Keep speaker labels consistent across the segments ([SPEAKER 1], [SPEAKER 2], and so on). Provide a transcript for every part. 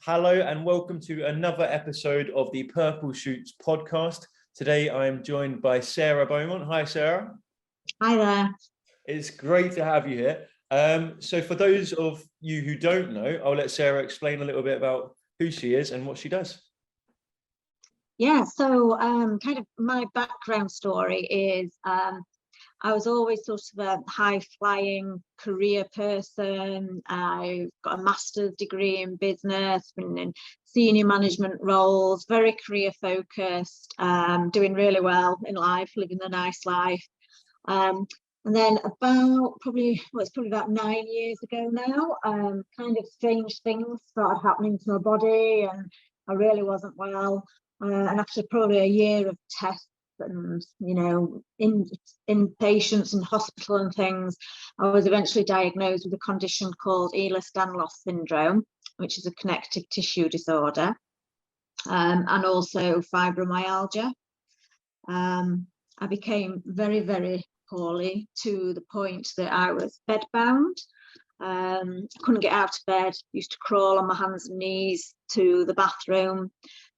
[SPEAKER 1] Hello and welcome to another episode of the Purple Shoots podcast. Today I am joined by Sarah Beaumont. Hi, Sarah.
[SPEAKER 2] Hi there.
[SPEAKER 1] It's great to have you here. So for those of you who don't know, I'll let Sarah explain a little bit about who she is and what she does.
[SPEAKER 2] Yeah, so kind of my background story is I was always sort of a high-flying career person. I got a master's degree in business, been in senior management roles, very career-focused, doing really well in life, living a nice life. And then it's probably about 9 years ago now, kind of strange things started happening to my body and I really wasn't well. And after probably a year of tests and, in patients in hospital and things, I was eventually diagnosed with a condition called Ehlers Danlos syndrome, which is a connective tissue disorder, and also fibromyalgia. I became very, very poorly to the point that I was bedbound. Couldn't get out of bed, used to crawl on my hands and knees to the bathroom,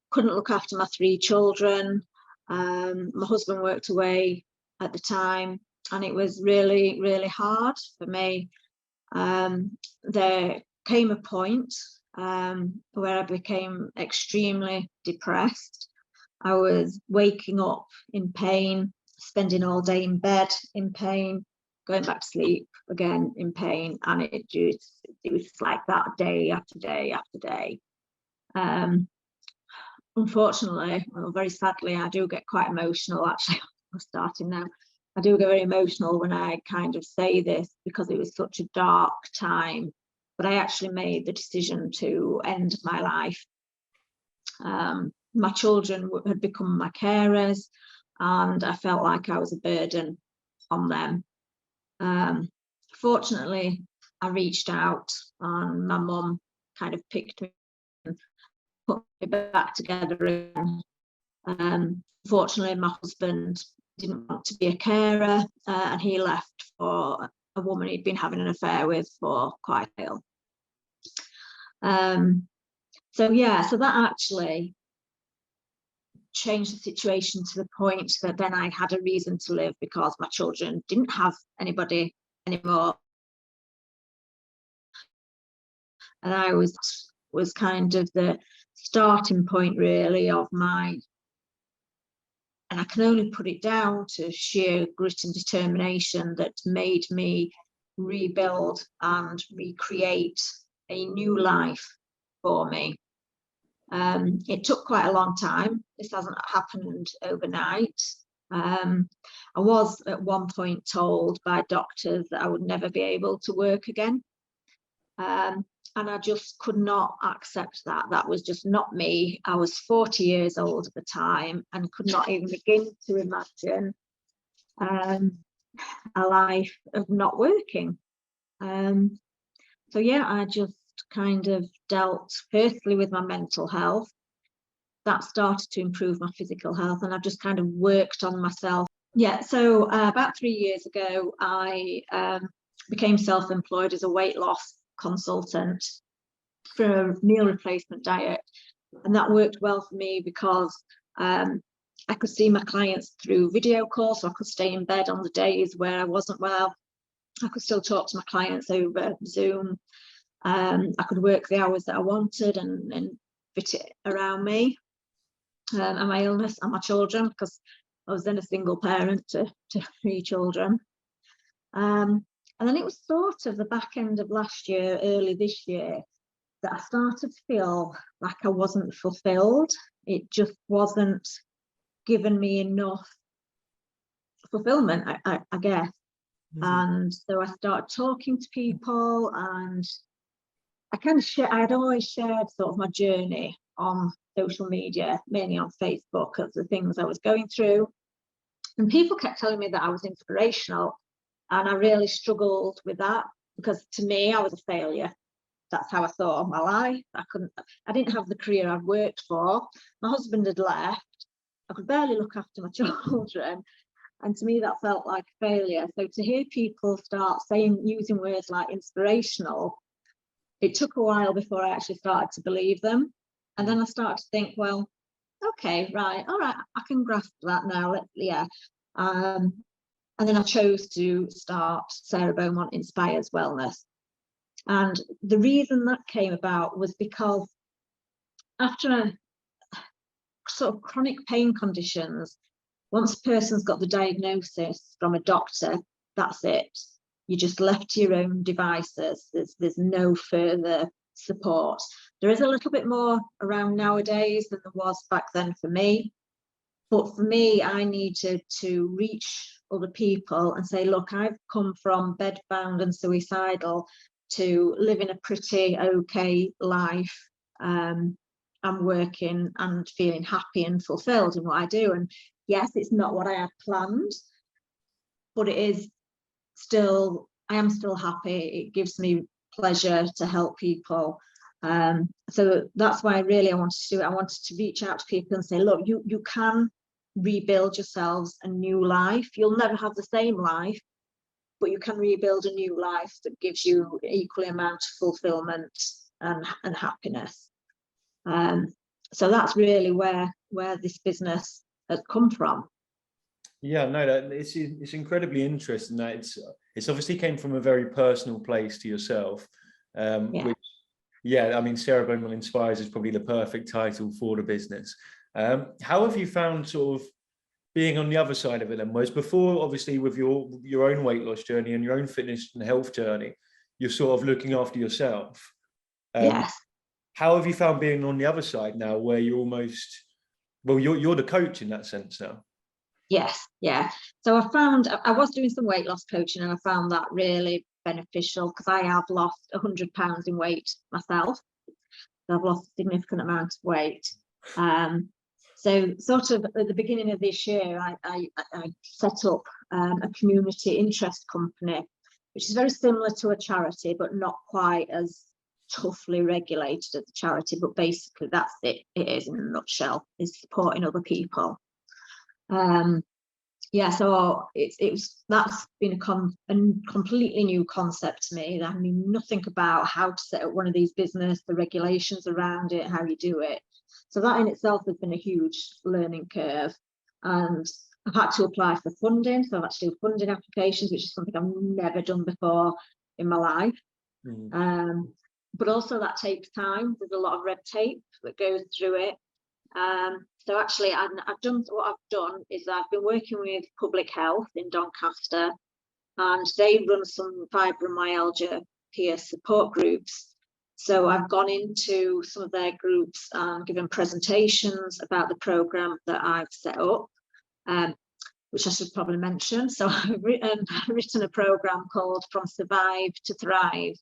[SPEAKER 2] couldn't look after my 3 children. My husband worked away at the time and it was really, really hard for me. There came a point where I became extremely depressed. I was waking up in pain, spending all day in bed in pain, going back to sleep again in pain, and it was like that day after day after day. Unfortunately, well, very sadly, I do get quite emotional. Actually, I'm starting now. I do get very emotional when I kind of say this because it was such a dark time, but I actually made the decision to end my life. My children had become my carers and I felt like I was a burden on them. Fortunately, I reached out and my mum kind of picked me and put me back together again. Fortunately, my husband didn't want to be a carer and he left for a woman he'd been having an affair with for quite a while. So that actually changed the situation to the point that then I had a reason to live because my children didn't have anybody anymore. And I was kind of the starting point really of and I can only put it down to sheer grit and determination that made me rebuild and recreate a new life for me. It took quite a long time. This hasn't happened overnight. I was at one point told by doctors that I would never be able to work again. And I just could not accept that. That was just not me. I was 40 years old at the time and could not even begin to imagine a life of not working. I just kind of dealt firstly with my mental health. That started to improve my physical health and I've just kind of worked on myself. So about 3 years ago, I became self-employed as a weight loss consultant for a meal replacement diet, and that worked well for me because I could see my clients through video calls, so I could stay in bed on the days where I wasn't well. I could still talk to my clients over Zoom. I could work the hours that I wanted and fit it around me and my illness and my children, because I was then a single parent to 3 children. And then it was sort of the back end of last year, early this year, that I started to feel like I wasn't fulfilled. It just wasn't giving me enough fulfillment, I guess. Mm-hmm. And so I started talking to people and I kind of I had always shared sort of my journey on social media, mainly on Facebook, of the things I was going through. And people kept telling me that I was inspirational. And I really struggled with that because to me, I was a failure. That's how I thought of my life. I didn't have the career I'd worked for. My husband had left. I could barely look after my children. And to me, that felt like a failure. So to hear people start using words like inspirational, it took a while before I actually started to believe them. And then I started to think, well, okay, right, all right, I can grasp that now. And then I chose to start Sarah Beaumont Inspires Wellness. And the reason that came about was because after a sort of chronic pain conditions, once a person's got the diagnosis from a doctor, that's it. You're just left to your own devices. There's no further support. There is a little bit more around nowadays than there was back then for me. But for me, I needed to reach other people and say, look, I've come from bedbound and suicidal to living a pretty okay life. I'm working and feeling happy and fulfilled in what I do. And yes, it's not what I had planned, but it is still, I am still happy. It gives me pleasure to help people. So that's why really I wanted to do it. I wanted to reach out to people and say, look, you can rebuild yourselves a new life. You'll never have the same life, but you can rebuild a new life that gives you equally amount of fulfillment and happiness. So that's really where this business has come from.
[SPEAKER 1] Yeah, no, it's incredibly interesting that it's obviously came from a very personal place to yourself. Which, yeah, I mean, Sarah Beaumont Inspires is probably the perfect title for the business. How have you found sort of being on the other side of it then? Whereas before, obviously, with your own weight loss journey and your own fitness and health journey, you're sort of looking after yourself.
[SPEAKER 2] Yes.
[SPEAKER 1] How have you found being on the other side now, where you're almost, well, you're the coach in that sense now?
[SPEAKER 2] Yes, yeah. So I was doing some weight loss coaching, and I found that really beneficial because I have lost 100 pounds in weight myself. I've lost a significant amount of weight. So sort of at the beginning of this year, I set up a community interest company, which is very similar to a charity, but not quite as toughly regulated as a charity. But basically, that's it. It is in a nutshell, is supporting other people. Yeah, so that's been a completely new concept to me. I knew nothing about how to set up one of these business, the regulations around it, how you do it. So that in itself has been a huge learning curve. And I've had to apply for funding. So I've actually funding applications, which is something I've never done before in my life. But also that takes time. There's a lot of red tape that goes through it. So actually, I've done is I've been working with Public Health in Doncaster, and they run some fibromyalgia peer support groups. So I've gone into some of their groups and given presentations about the program that I've set up, which I should probably mention. So I've written a program called From Survive to Thrive.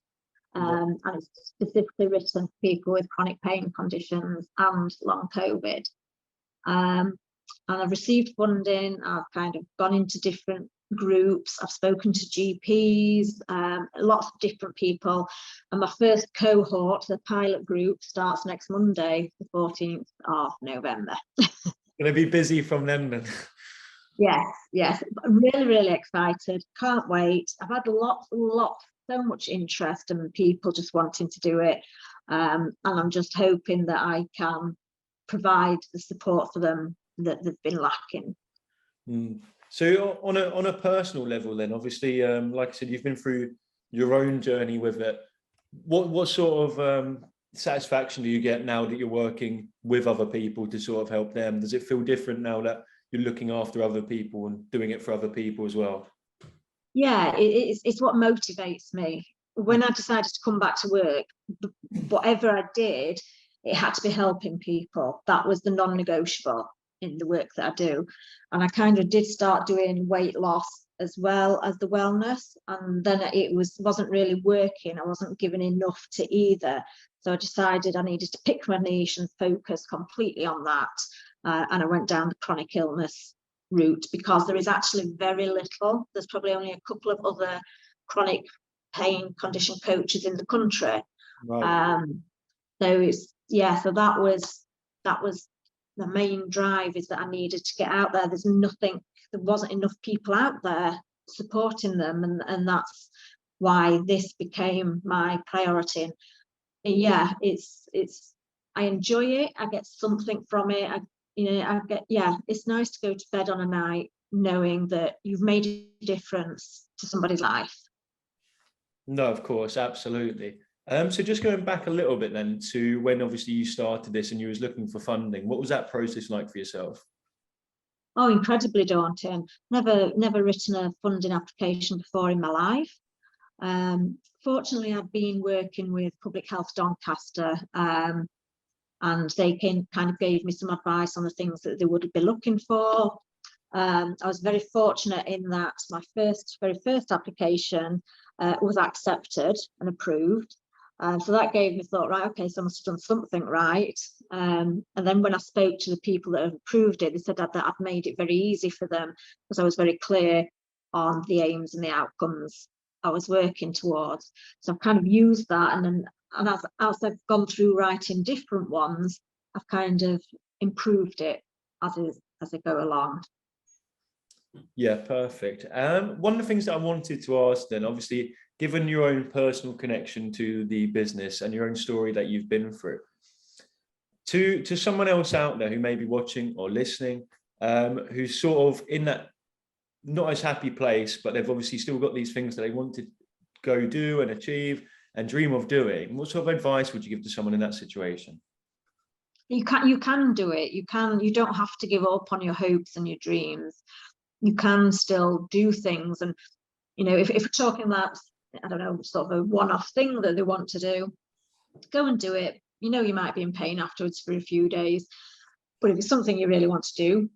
[SPEAKER 2] And it's specifically written for people with chronic pain conditions and long COVID. And I've received funding. I've kind of gone into different groups. I've spoken to GPs, lots of different people. And my first cohort, the pilot group, starts next Monday, the 14th of November.
[SPEAKER 1] Gonna be busy from then.
[SPEAKER 2] Yes. Really, really excited. Can't wait. I've had so much interest and people just wanting to do it. And I'm just hoping that I can provide the support for them that they've been lacking.
[SPEAKER 1] So on a personal level then, obviously, like I said, you've been through your own journey with it. What sort of satisfaction do you get now that you're working with other people to sort of help them? Does it feel different now that you're looking after other people and doing it for other people as well?
[SPEAKER 2] Yeah, it's what motivates me. When I decided to come back to work, whatever I did, it had to be helping people. That was the non-negotiable in the work that I do. And I kind of did start doing weight loss as well as the wellness. And then it wasn't really working. I wasn't giving enough to either. So I decided I needed to pick my niche and focus completely on that. And I went down the chronic illness route because there is actually very little. There's probably only a couple of other chronic pain condition coaches in the country.
[SPEAKER 1] Right.
[SPEAKER 2] So that was the main drive, is that I needed to get out there. There wasn't enough people out there supporting them, and that's why this became my priority. yeah, I enjoy it. I get something from it. It's nice to go to bed on a night knowing that you've made a difference to somebody's life.
[SPEAKER 1] No, of course, absolutely. So just going back a little bit then to when obviously you started this and you was looking for funding, what was that process like for yourself?
[SPEAKER 2] Oh, incredibly daunting. Never written a funding application before in my life. Fortunately, I've been working with Public Health Doncaster, and they kind of gave me some advice on the things that they would be looking for. I was very fortunate in that my very first application was accepted and approved. So that gave me thought, right, okay, so I must have done something right. And then when I spoke to the people that have approved it, they said that I'd made it very easy for them because I was very clear on the aims and the outcomes I was working towards. So I've kind of used that, and as I've gone through writing different ones, I've kind of improved it as I go along.
[SPEAKER 1] Yeah, perfect. One of the things that I wanted to ask then, obviously, given your own personal connection to the business and your own story that you've been through, to someone else out there who may be watching or listening, who's sort of in that not as happy place, but they've obviously still got these things that they want to go do and achieve and dream of doing, what sort of advice would you give to someone in that situation?
[SPEAKER 2] You can do it. You don't have to give up on your hopes and your dreams. You can still do things. And, if we're talking about, I don't know, sort of a one-off thing that they want to do, go and do it. You might be in pain afterwards for a few days, but if it's something you really want to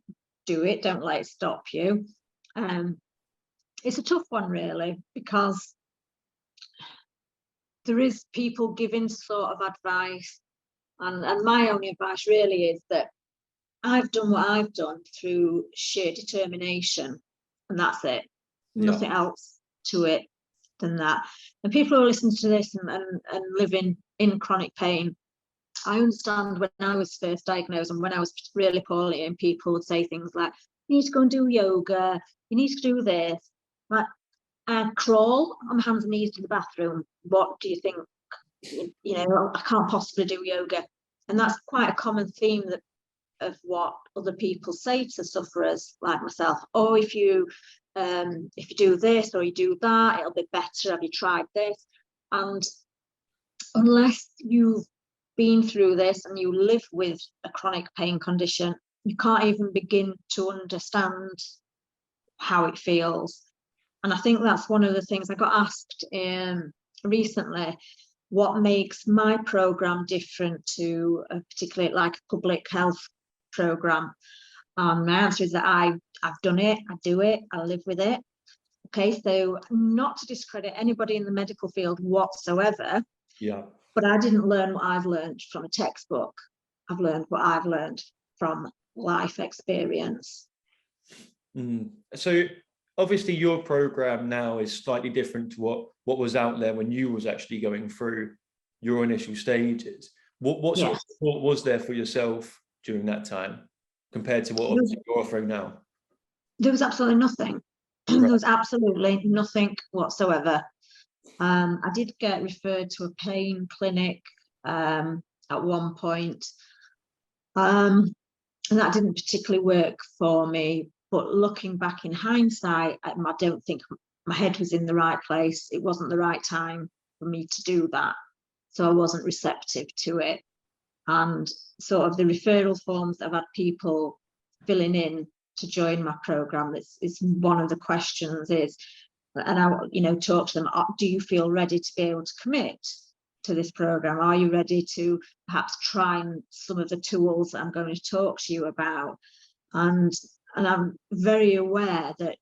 [SPEAKER 2] do it. Don't let it stop you. It's a tough one, really, because there is people giving sort of advice, and my only advice really is that I've done what I've done through sheer determination, and that's it.
[SPEAKER 1] Yeah.
[SPEAKER 2] Nothing else to it than that. And people who listen to this and living in chronic pain, I understand when I was first diagnosed and when I was really poorly, and people would say things like, you need to go and do yoga, you need to do this. But I crawl on my hands and knees to the bathroom. What do you think? I can't possibly do yoga. And that's quite a common theme of what other people say to sufferers like myself. Oh, if you do this or you do that, it'll be better. Have you tried this? And unless you've been through this and you live with a chronic pain condition, you can't even begin to understand how it feels. And I think that's one of the things I got asked recently, what makes my program different to particularly like a public health program. My answer is that I've done it, I do it, I live with it. Okay, so not to discredit anybody in the medical field whatsoever.
[SPEAKER 1] Yeah.
[SPEAKER 2] But I didn't learn what I've learned from a textbook. I've learned what I've learned from life experience.
[SPEAKER 1] So obviously your program now is slightly different to what was out there when you was actually going through your initial stages. What sort of support was there for yourself during that time compared to what obviously you're offering now?
[SPEAKER 2] There was absolutely nothing. Right. There was absolutely nothing whatsoever. I did get referred to a pain clinic at one point, and that didn't particularly work for me. But looking back in hindsight, I don't think my head was in the right place. It wasn't the right time for me to do that. So I wasn't receptive to it. And sort of the referral forms that I've had people filling in to join my program, it's one of the questions is, and I talk to them, do you feel ready to be able to commit to this program? Are you ready to perhaps try some of the tools that I'm going to talk to you about? And I'm very aware that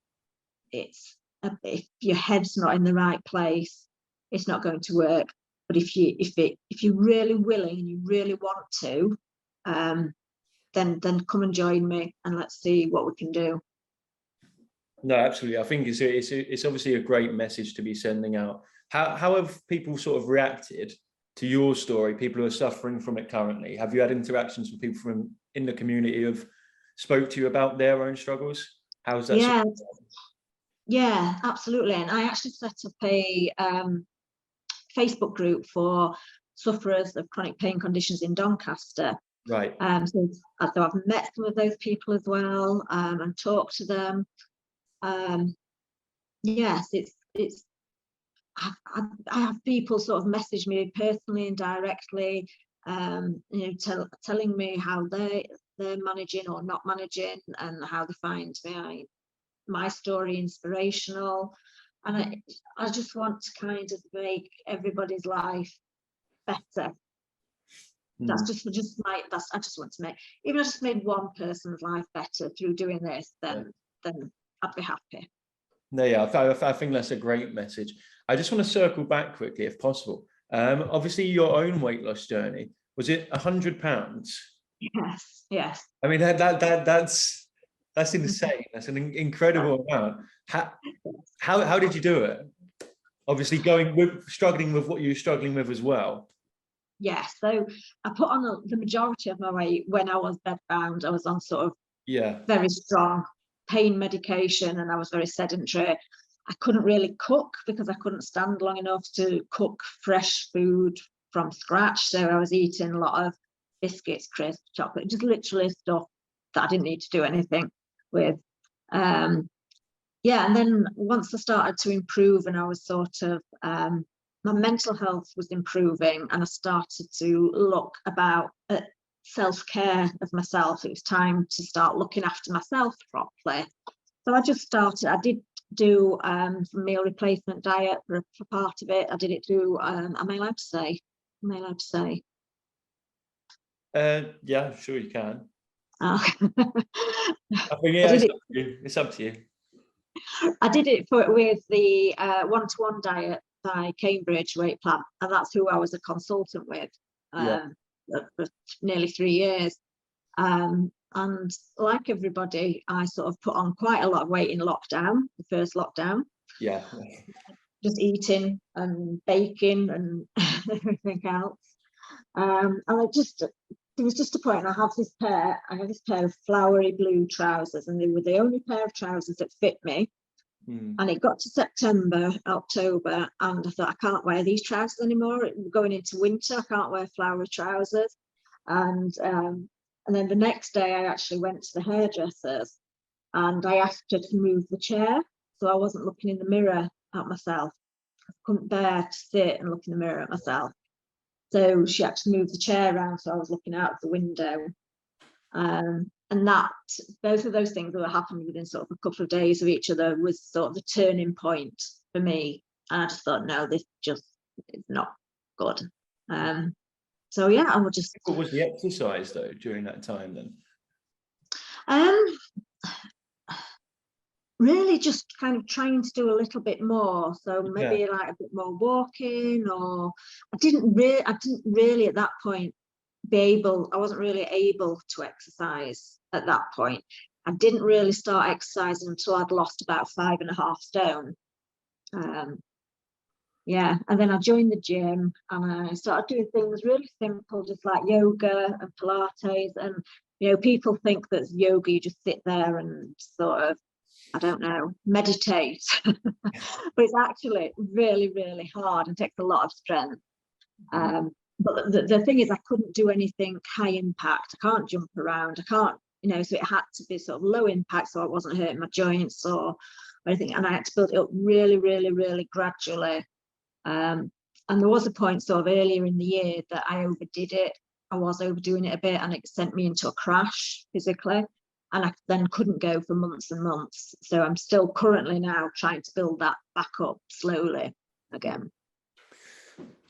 [SPEAKER 2] if your head's not in the right place, it's not going to work. But if you're really willing and you really want to, then come and join me and let's see what we can do.
[SPEAKER 1] No, absolutely. I think it's obviously a great message to be sending out. How have people sort of reacted to your story? People who are suffering from it currently. Have you had interactions with people from in the community who've spoke to you about their own struggles? How's that?
[SPEAKER 2] Yeah, yeah, absolutely. And I actually set up a Facebook group for sufferers of chronic pain conditions in Doncaster.
[SPEAKER 1] Right.
[SPEAKER 2] So I've met some of those people as well, and talked to them. Yes, it's I have people sort of message me personally and directly, telling me how they're managing or not managing, and how they find my story inspirational. And I just want to kind of make everybody's life better. That's just I just want to make, even if I just made one person's life better through doing this, then I'd be happy.
[SPEAKER 1] No, yeah, I think that's a great message. I just want to circle back quickly, if possible. Obviously, your own weight loss journey, was it £100?
[SPEAKER 2] Yes.
[SPEAKER 1] I mean, that's insane. That's an incredible amount. How did you do it? Obviously, struggling with what you were struggling with as well.
[SPEAKER 2] Yeah, so I put on the majority of my weight when I was bedbound. I was on sort of very strong pain medication, and I was very sedentary. I couldn't really cook because I couldn't stand long enough to cook fresh food from scratch. So I was eating a lot of biscuits, crisps, chocolate, just literally stuff that I didn't need to do anything with. And then once I started to improve, and I was sort of my mental health was improving, and I started to look at self-care of myself. It was time to start looking after myself properly. So I did do meal replacement diet for part of it. I did it through, am I allowed to say?
[SPEAKER 1] Yeah, sure you can.
[SPEAKER 2] Oh.
[SPEAKER 1] I think, it's up to you.
[SPEAKER 2] I did it with the one-to-one diet by Cambridge Weight Plan, and that's who I was a consultant with for nearly 3 years. And like everybody, I sort of put on quite a lot of weight in lockdown, the first lockdown.
[SPEAKER 1] Yeah.
[SPEAKER 2] Just eating and baking and everything else. And there was just a point, I had this pair of flowery blue trousers, and they were the only pair of trousers that fit me. And it got to September, October, and I thought, I can't wear these trousers anymore. We're going into winter, I can't wear flowery trousers. And then the next day I actually went to the hairdressers, and I asked her to move the chair so I wasn't looking in the mirror at myself. I couldn't bear to sit and look in the mirror at myself. So she had to move the chair around so I was looking out of the window. And both of those things that were happening within sort of a couple of days of each other was sort of the turning point for me. And I just thought, no, this just is not good. So yeah, I would just.
[SPEAKER 1] What was the exercise though during that time then?
[SPEAKER 2] Really just kind of trying to do a little bit more. So maybe like a bit more walking, or I didn't really at that point I wasn't really able to exercise at that point. I didn't really start exercising until I'd lost about 5.5 stone. And then I joined the gym, and I started doing things really simple, just like yoga and Pilates. And people think that yoga, you just sit there and sort of, I don't know, meditate. But it's actually really, really hard and takes a lot of strength. But the thing is, I couldn't do anything high impact. I can't jump around. I can't, so it had to be sort of low impact so I wasn't hurting my joints or anything. And I had to build it up really, really, really gradually. And there was a point sort of earlier in the year that I overdid it. I was overdoing it a bit, and it sent me into a crash physically. And I then couldn't go for months and months. So I'm still currently now trying to build that back up slowly again.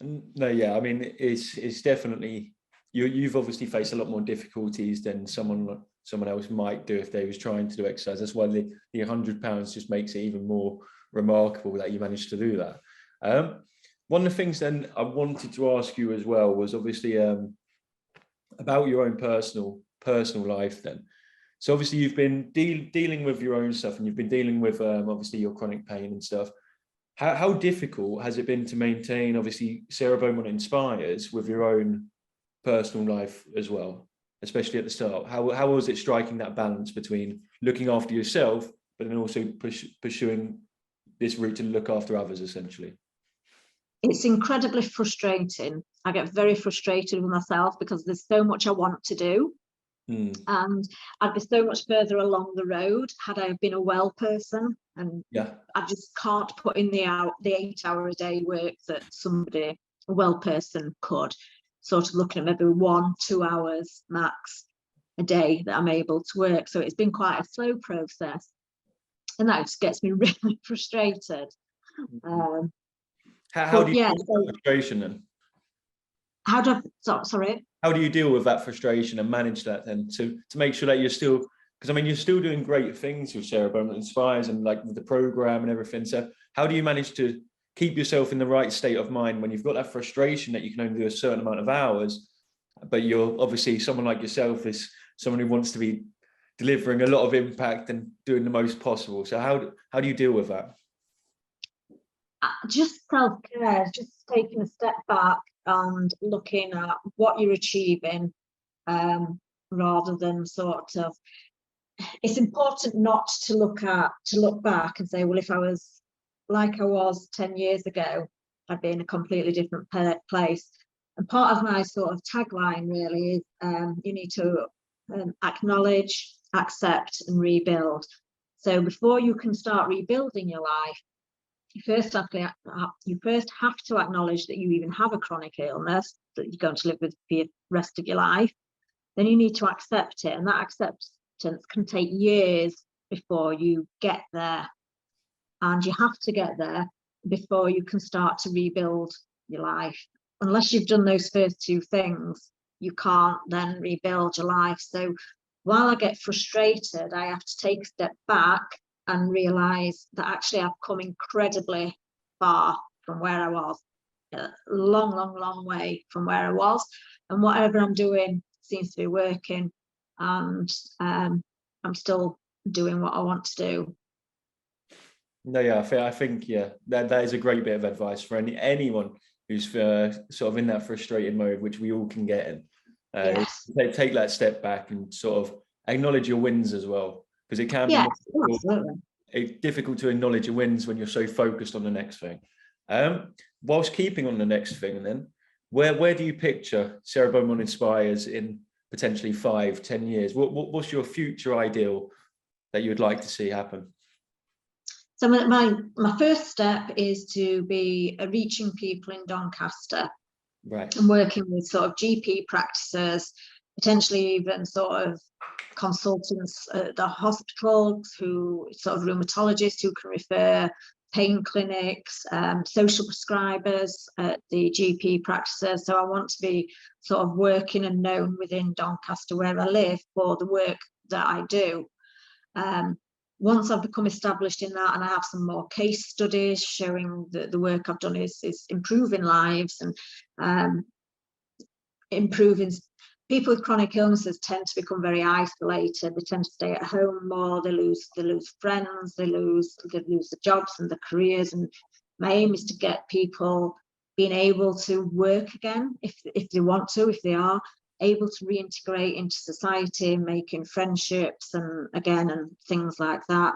[SPEAKER 1] No, yeah, I mean, it's definitely, you've obviously faced a lot more difficulties than someone else might do if they was trying to do exercise. That's why the £100 just makes it even more remarkable that you managed to do that. One of the things then I wanted to ask you as well was obviously about your own personal life then. So obviously you've been dealing with your own stuff, and you've been dealing with obviously your chronic pain and stuff. How difficult has it been to maintain, obviously, Sarah Beaumont Inspires with your own personal life as well, especially at the start? How was it striking that balance between looking after yourself, but then also pursuing this route to look after others, essentially?
[SPEAKER 2] It's incredibly frustrating. I get very frustrated with myself because there's so much I want to do. And I'd be so much further along the road had I been a well person, and I just can't put in the 8-hour a day work that a well person could. Sort of looking at maybe 1-2 hours max a day that I'm able to work. So it's been quite a slow process, and that just gets me really frustrated.
[SPEAKER 1] How do you deal with that frustration then?
[SPEAKER 2] Sorry?
[SPEAKER 1] How do you deal with that frustration and manage that then to make sure that you're still, because I mean, you're still doing great things with Sarah Beaumont Inspires and like with the program and everything. So how do you manage to keep yourself in the right state of mind when you've got that frustration that you can only do a certain amount of hours, but you're obviously someone like yourself is someone who wants to be delivering a lot of impact and doing the most possible. So how do you deal with that?
[SPEAKER 2] Just self-care, just taking a step back and looking at what you're achieving, rather than sort of, it's important not to look back and say, well, if I was like I was 10 years ago, I'd be in a completely different place. And part of my sort of tagline really is, you need to acknowledge, accept and rebuild. So before you can start rebuilding your life, you first have to acknowledge that you even have a chronic illness that you're going to live with for the rest of your life. Then you need to accept it, and that acceptance can take years before you get there. And you have to get there before you can start to rebuild your life. Unless you've done those first two things, you can't then rebuild your life. So while I get frustrated, I have to take a step back and realise that actually I've come incredibly far from where I was, a long way from where I was, and whatever I'm doing seems to be working, and I'm still doing what I want to do.
[SPEAKER 1] No, yeah, I think that is a great bit of advice for anyone who's sort of in that frustrated mode, which we all can get in.
[SPEAKER 2] Yes.
[SPEAKER 1] Take that step back and sort of acknowledge your wins as well, because it can be difficult to acknowledge your wins when you're so focused on the next thing. Whilst keeping on the next thing, then where do you picture Sarah Beaumont Inspires in potentially 5-10 years? What's your future ideal that you would like to see happen?
[SPEAKER 2] So my first step is to be reaching people in Doncaster,
[SPEAKER 1] right,
[SPEAKER 2] and working with sort of GP practices, potentially even sort of consultants at the hospitals, who sort of rheumatologists who can refer, pain clinics, social prescribers at the GP practices. So I want to be sort of working and known within Doncaster where I live for the work that I do. Once I've become established in that and I have some more case studies showing that the work I've done is improving lives and improving. People with chronic illnesses tend to become very isolated. They tend to stay at home more. They lose friends. They lose the jobs and the careers. And my aim is to get people being able to work again if they want to, if they are able to reintegrate into society, making friendships and things like that.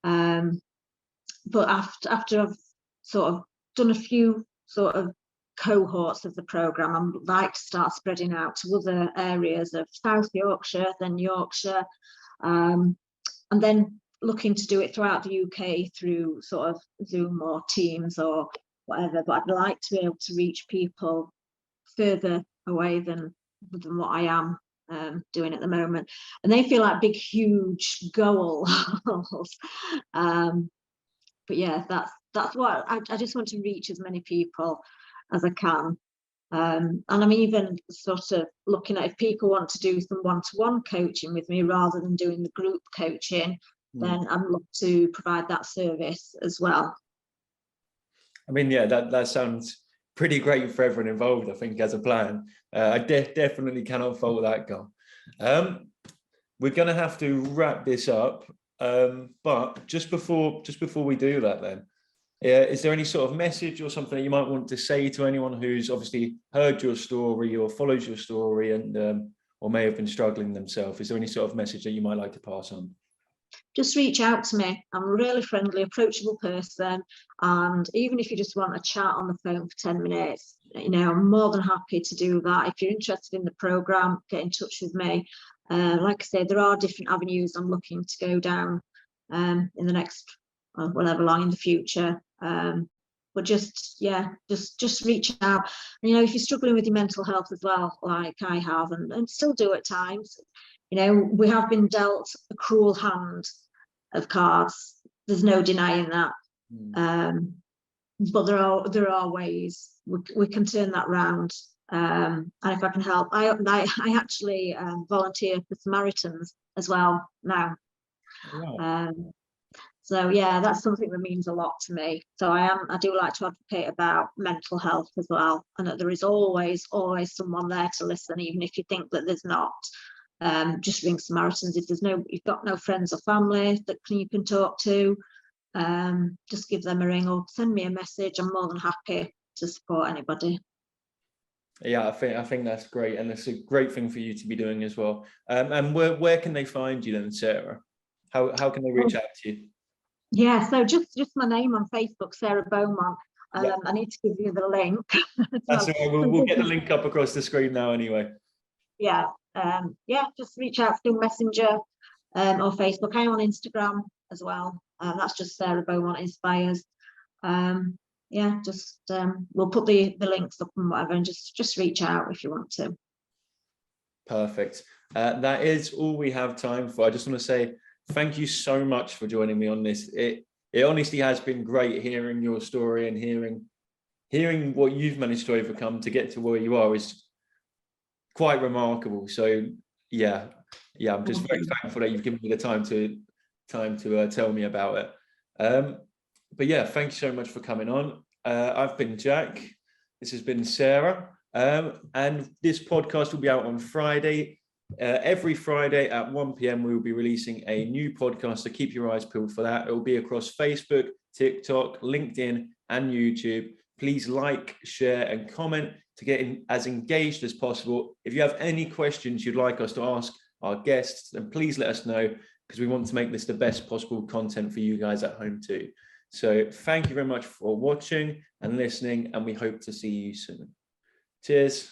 [SPEAKER 2] But after I've sort of done a few sort of cohorts of the programme, I'd like to start spreading out to other areas of South Yorkshire, then Yorkshire, and then looking to do it throughout the UK through sort of Zoom or Teams or whatever. But I'd like to be able to reach people further away than what I am doing at the moment, and they feel like big, huge goals. But yeah, that's what I just want to reach as many people as I can. And I'm even sort of looking at if people want to do some one-to-one coaching with me rather than doing the group coaching, then I'd love to provide that service as well.
[SPEAKER 1] I mean, yeah, that sounds pretty great for everyone involved, I think, as a plan. I definitely cannot fault that goal. We're going to have to wrap this up, but just before we do that, then, is there any sort of message or something that you might want to say to anyone who's obviously heard your story or follows your story and or may have been struggling themselves? Is there any sort of message that you might like to pass on?
[SPEAKER 2] just reach out to me. I'm a really friendly, approachable person. And even if you just want a chat on the phone for 10 minutes, I'm more than happy to do that. If you're interested in the programme, get in touch with me. Like I said, there are different avenues I'm looking to go down in the next, whatever long in the future. But just reach out. And, if you're struggling with your mental health as well, like I have, and still do at times, we have been dealt a cruel hand of cards. There's no denying that. But there are ways we can turn that round. And if I can help, I actually volunteer for Samaritans as well now. Wow. So yeah, that's something that means a lot to me. So I do like to advocate about mental health as well, and that there is always someone there to listen, even if you think that there's not. Just ring Samaritans if you've got no friends or family that you can talk to. Just give them a ring or send me a message. I'm more than happy to support anybody.
[SPEAKER 1] Yeah, I think that's great, and it's a great thing for you to be doing as well. And where can they find you then, Sarah? How can they reach out to you?
[SPEAKER 2] Yeah, so just my name on Facebook, Sarah Beaumont. I need to give you the link.
[SPEAKER 1] That's all right. We'll get the link up across the screen now anyway.
[SPEAKER 2] Yeah, just reach out through Messenger or Facebook. I'm on Instagram as well. That's just Sarah Beaumont Inspires. We'll put the links up and whatever, and just reach out if you want to. Perfect.
[SPEAKER 1] That is all we have time for. I just want to say thank you so much for joining me on this. It honestly has been great hearing your story and hearing what you've managed to overcome to get to where you are is quite remarkable. So yeah, I'm just very thankful that you've given me the time to tell me about it. But yeah, thank you so much for coming on. I've been Jack. This has been Sarah. And this podcast will be out on Friday. Every Friday at 1 p.m. we will be releasing a new podcast, so keep your eyes peeled for that. It will be across Facebook, TikTok, LinkedIn, and YouTube. Please like, share, and comment to get as engaged as possible. If you have any questions you'd like us to ask our guests, then please let us know, because we want to make this the best possible content for you guys at home too. So thank you very much for watching and listening, and we hope to see you soon. Cheers.